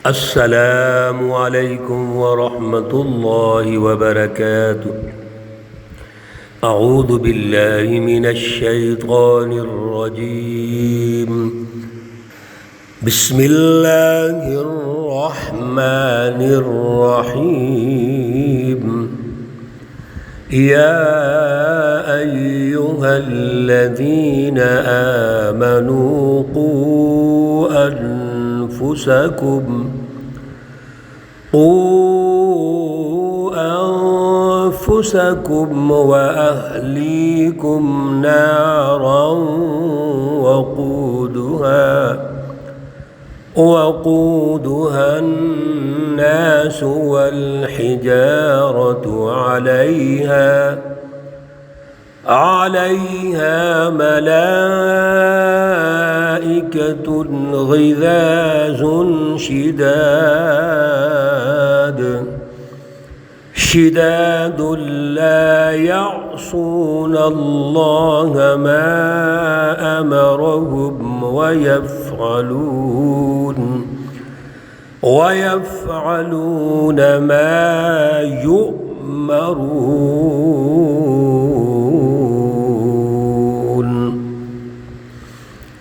السلام علیکم ورحمۃ اللہ وبرکاتہ۔ اعوذ باللہ من الشیطان الرجیم، بسم اللہ الرحمن الرحیم۔ یا ایہا الذین آمنوا قوا أنفسكم وأهليكم نارا وقودها الناس والحجارة عليها ملائكة غلاظ شداد لا يعصون الله ما أمرهم ويفعلون ما يؤمرون۔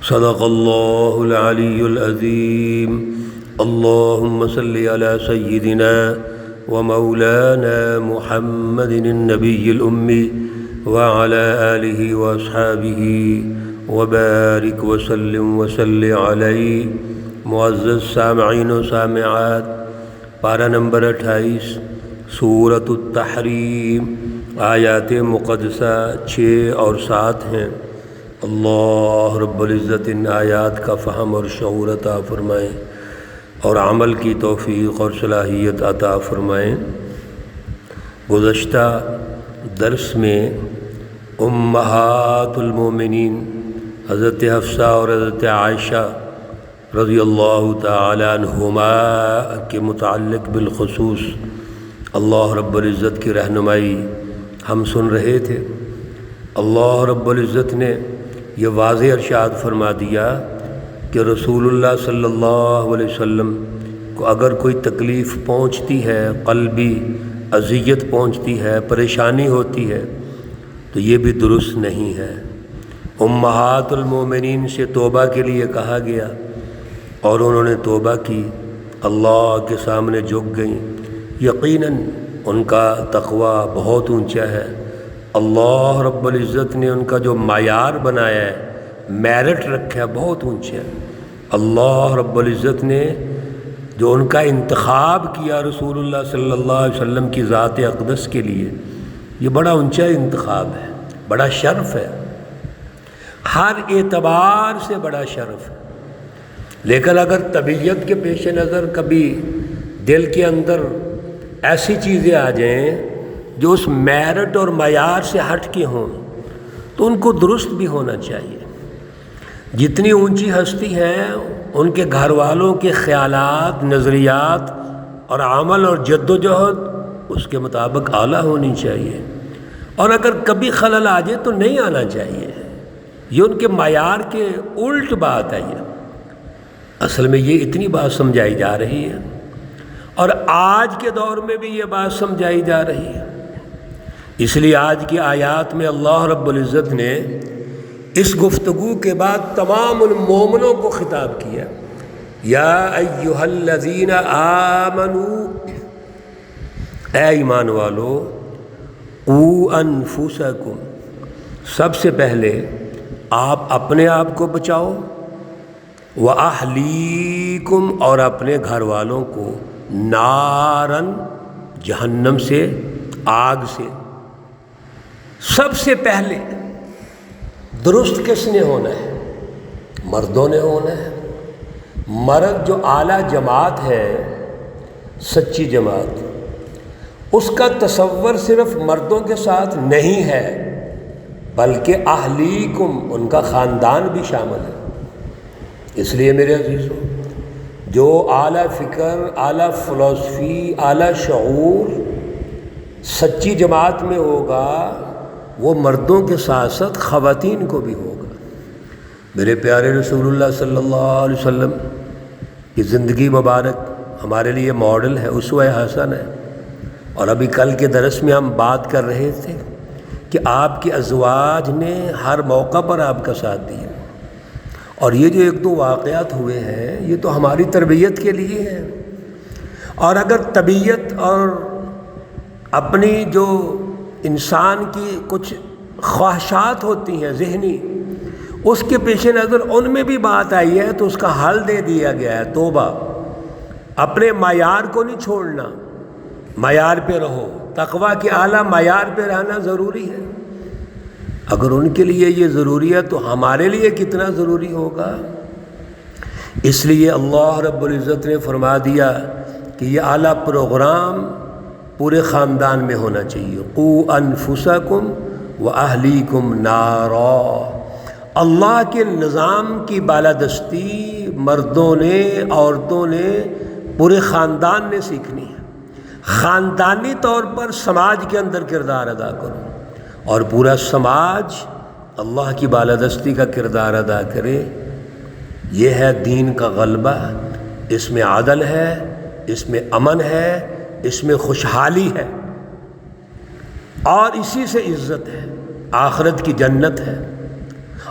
صدق اللہ العلی العظیم۔ اللہم صل علی سیدنا ومولانا محمد النبی الأمی وعلى آلہ واصحابہ وبارک وسلم علیہ۔ معزز سامعین و سامعات، پارہ نمبر 28 سورۃ التحریم، آیات مقدسہ 6 اور 7 ہیں۔ اللہ رب العزت ان آیات کا فہم اور شعور عطا فرمائیں اور عمل کی توفیق اور صلاحیت عطا فرمائیں۔ گزشتہ درس میں امہات المومنین حضرت حفصہ اور حضرت عائشہ رضی اللہ تعالی عنہما کے متعلق بالخصوص اللہ رب العزت کی رہنمائی ہم سن رہے تھے۔ اللہ رب العزت نے یہ واضح ارشاد فرما دیا کہ رسول اللہ صلی اللہ علیہ وسلم کو اگر کوئی تکلیف پہنچتی ہے، قلبی اذیت پہنچتی ہے، پریشانی ہوتی ہے، تو یہ بھی درست نہیں ہے۔ امہات المومنین سے توبہ کے لیے کہا گیا اور انہوں نے توبہ کی، اللہ کے سامنے جھک گئیں۔ یقیناً ان کا تقوی بہت اونچا ہے۔ اللہ رب العزت نے ان کا جو معیار بنایا ہے، میرٹ رکھا ہے، بہت اونچا ہے۔ اللہ رب العزت نے جو ان کا انتخاب کیا رسول اللہ صلی اللہ علیہ وسلم کی ذات اقدس کے لیے، یہ بڑا اونچا انتخاب ہے، بڑا شرف ہے، ہر اعتبار سے بڑا شرف ہے۔ لیکن اگر طبیعت کے پیش نظر کبھی دل کے اندر ایسی چیزیں آ جائیں جو اس میرٹ اور معیار سے ہٹ کے ہوں، تو ان کو درست بھی ہونا چاہیے۔ جتنی اونچی ہستی ہے، ان کے گھر والوں کے خیالات، نظریات اور عمل اور جد و جہد اس کے مطابق اعلیٰ ہونی چاہیے، اور اگر کبھی خلل آ جائے تو نہیں آنا چاہیے۔ یہ ان کے معیار کے الٹ بات ہے۔ یہ اصل میں یہ اتنی بات سمجھائی جا رہی ہے، اور آج کے دور میں بھی یہ بات سمجھائی جا رہی ہے۔ اس لیے آج کی آیات میں اللہ رب العزت نے اس گفتگو کے بعد تمام المومنوں کو خطاب کیا۔ یا ایہا الذین آمنوا، اے ایمان والو، قوا انفسکم، سب سے پہلے آپ اپنے آپ کو بچاؤ، وَأَهْلِيكُمْ، اور اپنے گھر والوں کو، نارن، جہنم سے، آگ سے۔ سب سے پہلے درست کس نے ہونا ہے؟ مردوں نے ہونا ہے۔ مرد جو اعلیٰ جماعت ہے، سچی جماعت، اس کا تصور صرف مردوں کے ساتھ نہیں ہے، بلکہ اہلیکم، ان کا خاندان بھی شامل ہے۔ اس لیے میرے عزیزوں، جو اعلیٰ فکر، اعلیٰ فلسفی، اعلیٰ شعور سچی جماعت میں ہوگا، وہ مردوں کے ساتھ ساتھ خواتین کو بھی ہوگا۔ میرے پیارے رسول اللہ صلی اللہ علیہ وسلم کی زندگی مبارک ہمارے لیے ماڈل ہے، اسوہ حسن ہے۔ اور ابھی کل کے درس میں ہم بات کر رہے تھے کہ آپ کے ازواج نے ہر موقع پر آپ کا ساتھ دیا، اور یہ جو ایک دو واقعات ہوئے ہیں یہ تو ہماری تربیت کے لیے ہیں۔ اور اگر طبیعت اور اپنی جو انسان کی کچھ خواہشات ہوتی ہیں ذہنی، اس کے پیش نظر ان میں بھی بات آئی ہے تو اس کا حل دے دیا گیا ہے، توبہ۔ اپنے معیار کو نہیں چھوڑنا، معیار پہ رہو، تقویٰ کے اعلیٰ معیار پہ رہنا ضروری ہے۔ اگر ان کے لیے یہ ضروری ہے تو ہمارے لیے کتنا ضروری ہوگا۔ اس لیے اللہ رب العزت نے فرما دیا کہ یہ اعلیٰ پروگرام پورے خاندان میں ہونا چاہیے۔ قوا انفسکم واہلیکم نارا۔ اللہ کے نظام کی بالادستی مردوں نے، عورتوں نے، پورے خاندان نے سیکھنی ہے۔ خاندانی طور پر سماج کے اندر کردار ادا کرو، اور پورا سماج اللہ کی بالادستی کا کردار ادا کرے۔ یہ ہے دین کا غلبہ، اس میں عدل ہے، اس میں امن ہے، اس میں خوشحالی ہے، اور اسی سے عزت ہے، آخرت کی جنت ہے۔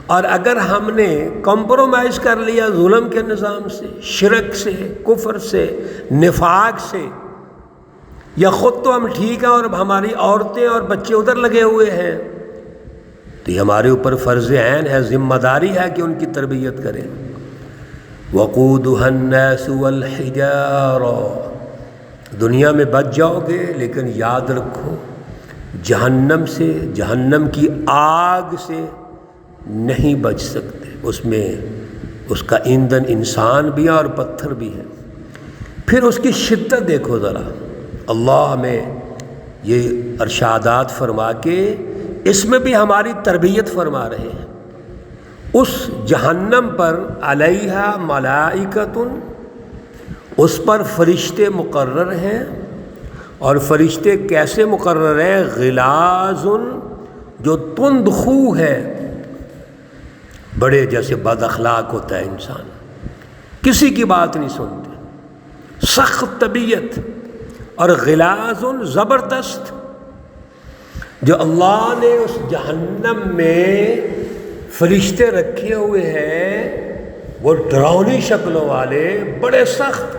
اور اگر ہم نے کمپرومائز کر لیا ظلم کے نظام سے، شرک سے، کفر سے، نفاق سے، یا خود تو ہم ٹھیک ہیں اور ہماری عورتیں اور بچے ادھر لگے ہوئے ہیں، تو یہ ہمارے اوپر فرض عین ہے، ذمہ داری ہے کہ ان کی تربیت کریں۔ وقودها الناس والحجارة، دنیا میں بچ جاؤ گے لیکن یاد رکھو جہنم سے، جہنم کی آگ سے نہیں بچ سکتے، اس میں اس کا ایندھن انسان بھی ہے اور پتھر بھی ہے۔ پھر اس کی شدت دیکھو ذرا، اللہ ہمیں یہ ارشادات فرما کے اس میں بھی ہماری تربیت فرما رہے ہیں۔ اس جہنم پر علیہا ملائکۃ، اس پر فرشتے مقرر ہیں، اور فرشتے کیسے مقرر ہیں؟ غلاظ، جو تند خو ہے، بڑے جیسے بد اخلاق ہوتا ہے انسان، کسی کی بات نہیں سنتے، سخت طبیعت، اور غلاظ زبردست۔ جو اللہ نے اس جہنم میں فرشتے رکھے ہوئے ہیں وہ ڈراؤنی شکلوں والے، بڑے سخت،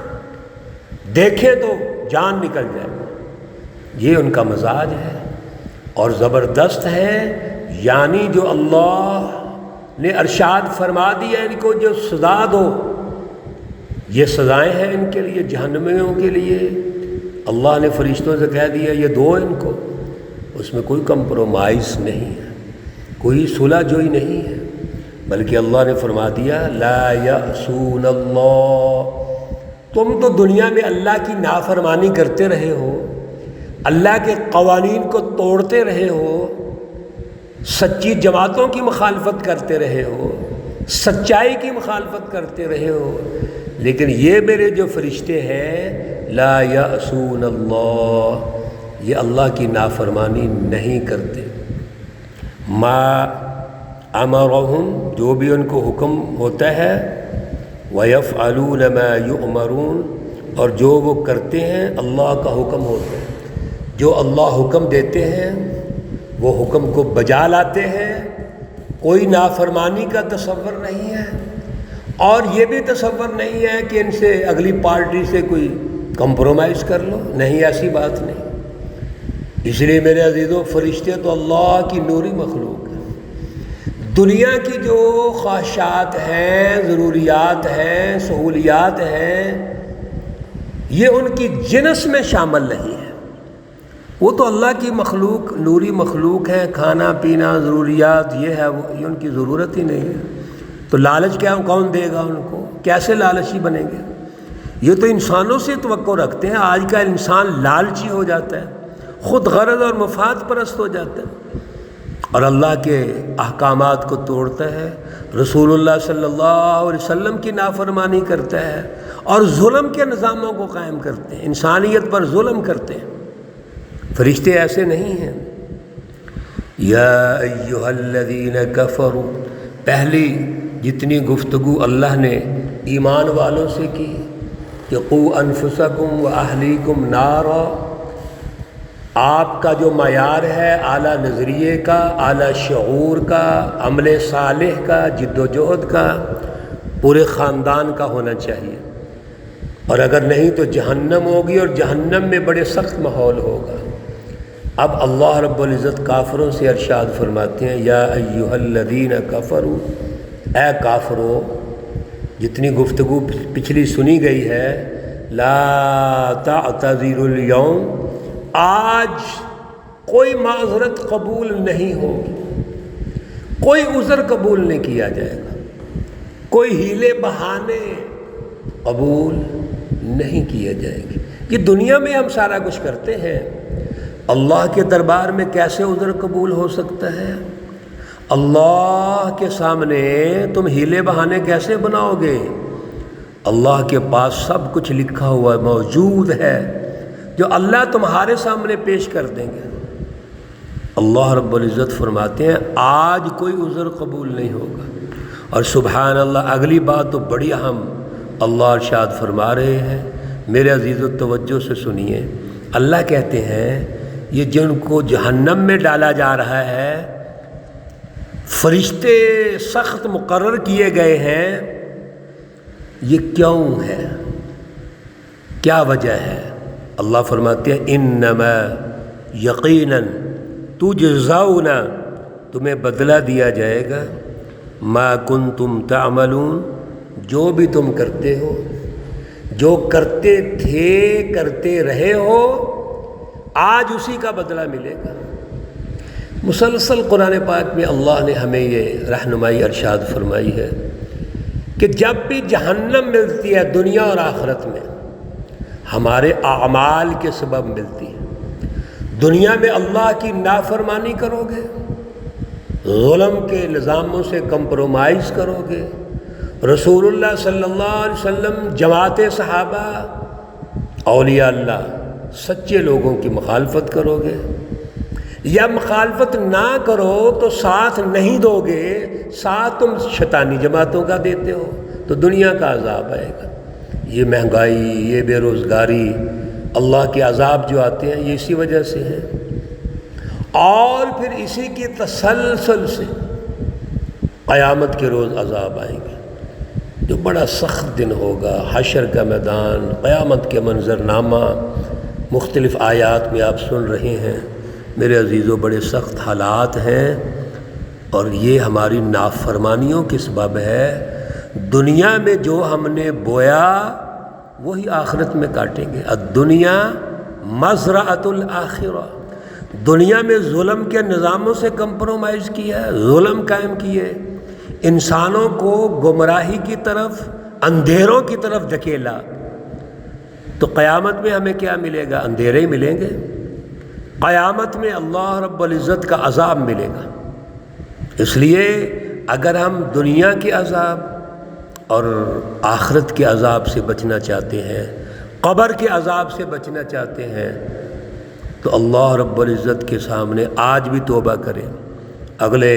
دیکھیں تو جان نکل جائے، یہ ان کا مزاج ہے، اور زبردست ہے، یعنی جو اللہ نے ارشاد فرما دیا ان کو جو سزا دو، یہ سزائیں ہیں ان کے لیے، جہنمیوں کے لیے۔ اللہ نے فرشتوں سے کہہ دیا یہ دو ان کو، اس میں کوئی کمپرومائز نہیں ہے، کوئی صلح جوئی نہیں ہے، بلکہ اللہ نے فرما دیا لا یعصون اللہ۔ تم تو دنیا میں اللہ کی نافرمانی کرتے رہے ہو، اللہ کے قوانین کو توڑتے رہے ہو، سچی جماعتوں کی مخالفت کرتے رہے ہو، سچائی کی مخالفت کرتے رہے ہو، لیکن یہ میرے جو فرشتے ہیں لا یعصون اللہ، یہ اللہ کی نافرمانی نہیں کرتے۔ ما امرہم، جو بھی ان کو حکم ہوتا ہے، ویفعلون ما یؤمرون، اور جو وہ کرتے ہیں اللہ کا حکم ہوتا ہے، جو اللہ حکم دیتے ہیں وہ حکم کو بجا لاتے ہیں، کوئی نافرمانی کا تصور نہیں ہے، اور یہ بھی تصور نہیں ہے کہ ان سے اگلی پارٹی سے کوئی کمپرومائز کر لو، نہیں، ایسی بات نہیں۔ اس لیے میرے عزیزو، فرشتے تو اللہ کی نوری مخلوق ہے۔ دنیا کی جو خواہشات ہیں، ضروریات ہیں، سہولیات ہیں، یہ ان کی جنس میں شامل نہیں ہے، وہ تو اللہ کی مخلوق، نوری مخلوق ہے، کھانا پینا ضروریات یہ ہے، یہ ان کی ضرورت ہی نہیں ہے، تو لالچ کیا کون دے گا ان کو؟ کیسے لالچی بنیں گے؟ یہ تو انسانوں سے توقع رکھتے ہیں۔ آج کا انسان لالچی ہو جاتا ہے، خود غرض اور مفاد پرست ہو جاتا ہے، اور اللہ کے احکامات کو توڑتا ہے، رسول اللہ صلی اللہ علیہ وسلم کی نافرمانی کرتا ہے، اور ظلم کے نظاموں کو قائم کرتے ہیں، انسانیت پر ظلم کرتے ہیں۔ فرشتے ایسے نہیں ہیں۔ یا ایھا الذین کفروا، پہلی جتنی گفتگو اللہ نے ایمان والوں سے کی کہ قوا انفسکم و اہلیکم نارا، آپ کا جو معیار ہے اعلیٰ نظریے کا، اعلیٰ شعور کا، عمل صالح کا، جد و جہد کا پورے خاندان کا ہونا چاہیے، اور اگر نہیں تو جہنم ہوگی، اور جہنم میں بڑے سخت ماحول ہوگا۔ اب اللہ رب العزت کافروں سے ارشاد فرماتے ہیں، یا ایھا الذین کفروا، اے کافرو، جتنی گفتگو پچھلی سنی گئی ہے، لا تعتذروا اليوم، آج کوئی معذرت قبول نہیں ہوگی، کوئی عذر قبول نہیں کیا جائے گا، کوئی ہیلے بہانے قبول نہیں کیے جائیں گے۔ کہ دنیا میں ہم سارا کچھ کرتے ہیں، اللہ کے دربار میں کیسے عذر قبول ہو سکتا ہے؟ اللہ کے سامنے تم ہیلے بہانے کیسے بناؤ گے؟ اللہ کے پاس سب کچھ لکھا ہوا موجود ہے جو اللہ تمہارے سامنے پیش کر دیں گے۔ اللہ رب العزت فرماتے ہیں آج کوئی عذر قبول نہیں ہوگا۔ اور سبحان اللہ، اگلی بات تو بڑی اہم اللہ ارشاد فرما رہے ہیں، میرے عزیز و توجہ سے سنیے۔ اللہ کہتے ہیں یہ جن کو جہنم میں ڈالا جا رہا ہے، فرشتے سخت مقرر کیے گئے ہیں، یہ کیوں ہے؟ کیا وجہ ہے؟ اللہ فرماتے ہیں انما یقیناً تجزون، تمہیں بدلہ دیا جائے گا، ما کنتم تعملون، جو بھی تم کرتے ہو، جو کرتے تھے، کرتے رہے ہو، آج اسی کا بدلہ ملے گا۔ مسلسل قرآن پاک میں اللہ نے ہمیں یہ رہنمائی ارشاد فرمائی ہے کہ جب بھی جہنم ملتی ہے دنیا اور آخرت میں، ہمارے اعمال کے سبب ملتی ہے۔ دنیا میں اللہ کی نافرمانی کرو گے، ظلم کے نظاموں سے کمپرومائز کرو گے، رسول اللہ صلی اللہ علیہ وسلم، جماعت صحابہ، اولیاء اللہ، سچے لوگوں کی مخالفت کرو گے، یا مخالفت نہ کرو تو ساتھ نہیں دو گے، ساتھ تم شیطانی جماعتوں کا دیتے ہو، تو دنیا کا عذاب آئے گا۔ یہ مہنگائی، یہ بے روزگاری، اللہ کے عذاب جو آتے ہیں یہ اسی وجہ سے ہیں، اور پھر اسی کی تسلسل سے قیامت کے روز عذاب آئیں گے، جو بڑا سخت دن ہوگا، حشر کا میدان، قیامت کے منظرنامہ، مختلف آیات میں آپ سن رہے ہیں میرے عزیزوں، بڑے سخت حالات ہیں، اور یہ ہماری نافرمانیوں کی سبب ہے۔ دنیا میں جو ہم نے بویا وہی آخرت میں کاٹیں گے۔ الدنیا مزرعۃ الآخرہ، دنیا میں ظلم کے نظاموں سے کمپرومائز کیا، ظلم قائم کیے، انسانوں کو گمراہی کی طرف، اندھیروں کی طرف دھکیلا، تو قیامت میں ہمیں کیا ملے گا؟ اندھیرے ہی ملیں گے۔ قیامت میں اللہ رب العزت کا عذاب ملے گا۔ اس لیے اگر ہم دنیا کے عذاب اور آخرت کے عذاب سے بچنا چاہتے ہیں، قبر کے عذاب سے بچنا چاہتے ہیں، تو اللہ رب العزت کے سامنے آج بھی توبہ کریں۔ اگلے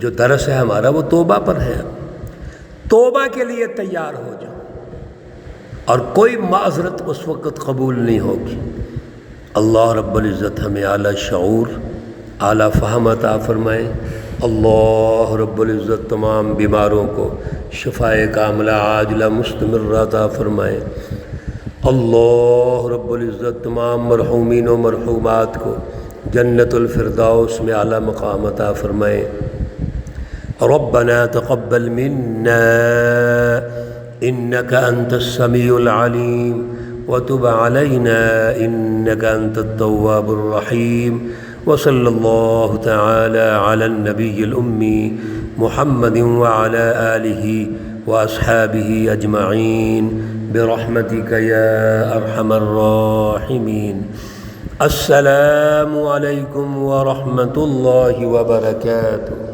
جو درس ہے ہمارا وہ توبہ پر ہے، توبہ کے لیے تیار ہو جاؤ، اور کوئی معذرت اس وقت قبول نہیں ہوگی۔ اللہ رب العزت ہمیں اعلیٰ شعور، اعلیٰ فہم عطا فرمائے۔ اللہ رب العزت تمام بیماروں کو شفائے کاملہ عاجلہ مستمرہ عطا فرمائے۔ اللہ رب العزت تمام مرحومین و مرحومات کو جنت الفردوس میں اعلیٰ مقام عطا فرمائے۔ ربنا تقبل منا انك انت السميع العليم وتب علينا انك انت التواب الرحيم، وصلى الله تعالى على النبي الأمي محمد وعلى آله وأصحابه أجمعين برحمتك يا أرحم الراحمين۔ السلام عليكم ورحمة الله وبركاته۔